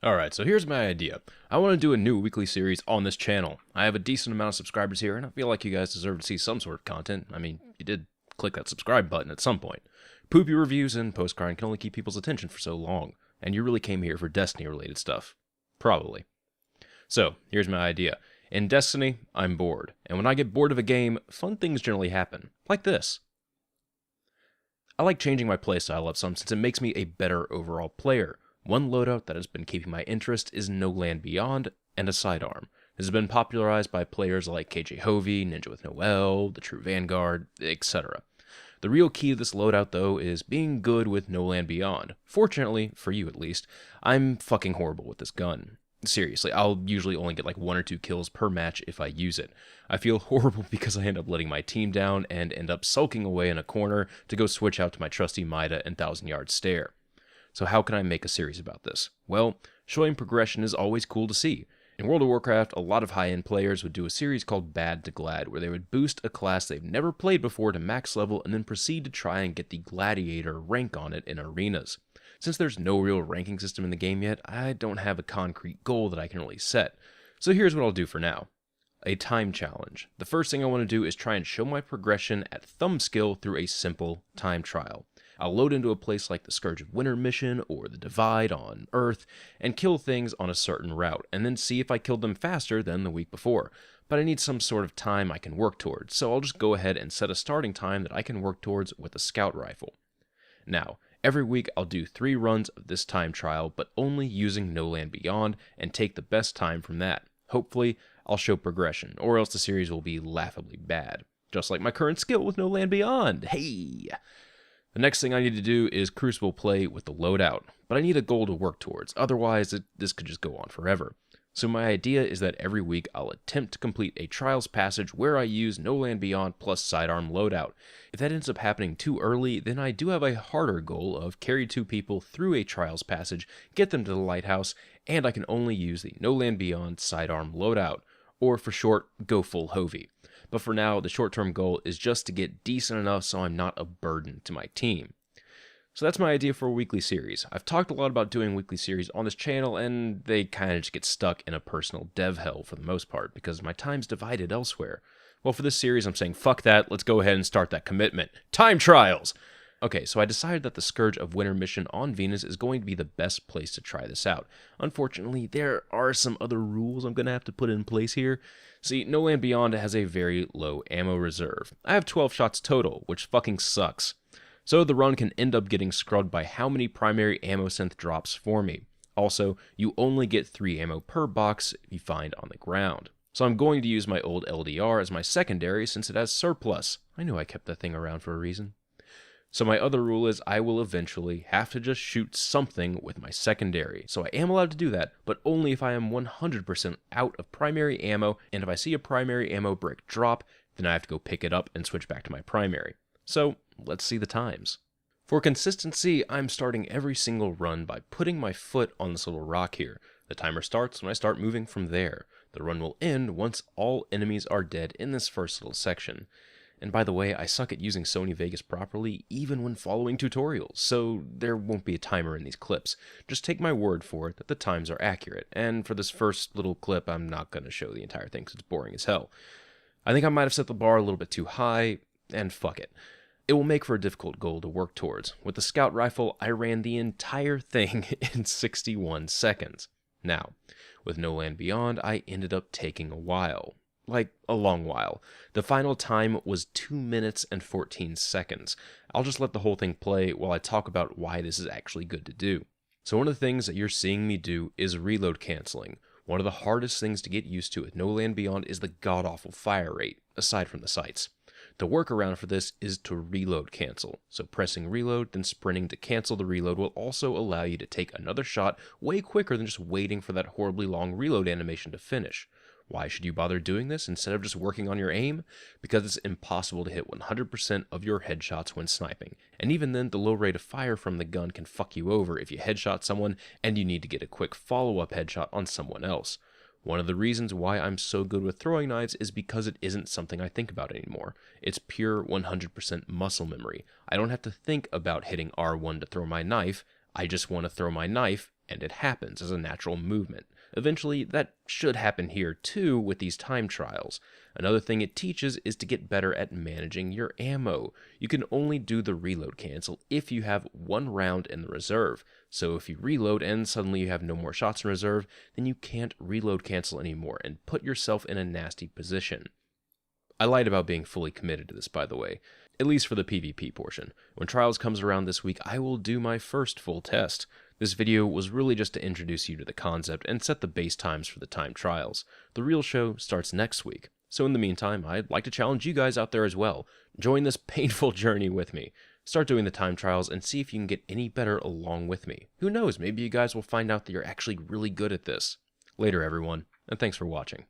Alright, so here's my idea. I want to do a new weekly series on this channel. I have a decent amount of subscribers here, and I feel like you guys deserve to see some sort of content. I mean, you did click that subscribe button at some point. Poopy reviews and post-grind can only keep people's attention for so long, and you really came here for Destiny-related stuff. Probably. So, here's my idea. In Destiny, I'm bored, and when I get bored of a game, fun things generally happen. Like this. I like changing my playstyle up some since it makes me a better overall player. One loadout that has been keeping my interest is No Land Beyond and a sidearm. This has been popularized by players like KJ Hovey, Ninja with Noel, The True Vanguard, etc. The real key to this loadout, though, is being good with No Land Beyond. Fortunately, for you at least, I'm fucking horrible with this gun. Seriously, I'll usually only get like 1 or 2 kills per match if I use it. I feel horrible because I end up letting my team down and end up sulking away in a corner to go switch out to my trusty Mida and 1,000-yard stare. So how can I make a series about this? Well, showing progression is always cool to see. In World of Warcraft, a lot of high-end players would do a series called Bad to Glad, where they would boost a class they've never played before to max level and then proceed to try and get the Gladiator rank on it in arenas. Since there's no real ranking system in the game yet, I don't have a concrete goal that I can really set. So here's what I'll do for now. A time challenge. The first thing I want to do is try and show my progression at thumb skill through a simple time trial. I'll load into a place like the Scourge of Winter mission or the Divide on Earth and kill things on a certain route, and then see if I killed them faster than the week before. But I need some sort of time I can work towards, so I'll just go ahead and set a starting time that I can work towards with a scout rifle. Now, every week I'll do 3 runs of this time trial, but only using No Land Beyond, and take the best time from that. Hopefully, I'll show progression, or else the series will be laughably bad. Just like my current skill with No Land Beyond. Hey! The next thing I need to do is Crucible play with the loadout, but I need a goal to work towards, otherwise this could just go on forever. So my idea is that every week I'll attempt to complete a Trials passage where I use No Land Beyond plus sidearm loadout. If that ends up happening too early, then I do have a harder goal of carry 2 people through a Trials passage, get them to the lighthouse, and I can only use the No Land Beyond sidearm loadout, or for short, go full Hovey. But for now, the short-term goal is just to get decent enough so I'm not a burden to my team. So that's my idea for a weekly series. I've talked a lot about doing weekly series on this channel, and they kind of just get stuck in a personal dev hell for the most part, because my time's divided elsewhere. Well, for this series, I'm saying fuck that, let's go ahead and start that commitment. Time trials! Okay, so I decided that the Scourge of Winter mission on Venus is going to be the best place to try this out. Unfortunately, there are some other rules I'm going to have to put in place here. See, No Land Beyond has a very low ammo reserve. I have 12 shots total, which fucking sucks. So the run can end up getting scrubbed by how many primary ammo synth drops for me. Also, you only get 3 ammo per box you find on the ground. So I'm going to use my old LDR as my secondary since it has surplus. I knew I kept that thing around for a reason. So my other rule is I will eventually have to just shoot something with my secondary. So I am allowed to do that, but only if I am 100% out of primary ammo, and if I see a primary ammo brick drop, then I have to go pick it up and switch back to my primary. So let's see the times. For consistency, I'm starting every single run by putting my foot on this little rock here. The timer starts when I start moving from there. The run will end once all enemies are dead in this first little section. And by the way, I suck at using Sony Vegas properly, even when following tutorials, so there won't be a timer in these clips. Just take my word for it that the times are accurate, and for this first little clip, I'm not going to show the entire thing because it's boring as hell. I think I might have set the bar a little bit too high, and fuck it. It will make for a difficult goal to work towards. With the scout rifle, I ran the entire thing in 61 seconds. Now, with No Land Beyond, I ended up taking a while. Like, a long while. The final time was 2 minutes and 14 seconds. I'll just let the whole thing play while I talk about why this is actually good to do. So one of the things that you're seeing me do is reload canceling. One of the hardest things to get used to with No Land Beyond is the god-awful fire rate, aside from the sights. The workaround for this is to reload cancel. So pressing reload, then sprinting to cancel the reload will also allow you to take another shot way quicker than just waiting for that horribly long reload animation to finish. Why should you bother doing this instead of just working on your aim? Because it's impossible to hit 100% of your headshots when sniping. And even then, the low rate of fire from the gun can fuck you over if you headshot someone and you need to get a quick follow-up headshot on someone else. One of the reasons why I'm so good with throwing knives is because it isn't something I think about anymore. It's pure 100% muscle memory. I don't have to think about hitting R1 to throw my knife. I just want to throw my knife and it happens as a natural movement. Eventually, that should happen here too with these time trials. Another thing it teaches is to get better at managing your ammo. You can only do the reload cancel if you have 1 round in the reserve. So if you reload and suddenly you have no more shots in reserve, then you can't reload cancel anymore and put yourself in a nasty position. I lied about being fully committed to this, by the way, at least for the PvP portion. When Trials comes around this week, I will do my first full test. This video was really just to introduce you to the concept and set the base times for the time trials. The real show starts next week. So in the meantime, I'd like to challenge you guys out there as well. Join this painful journey with me. Start doing the time trials and see if you can get any better along with me. Who knows, maybe you guys will find out that you're actually really good at this. Later everyone, and thanks for watching.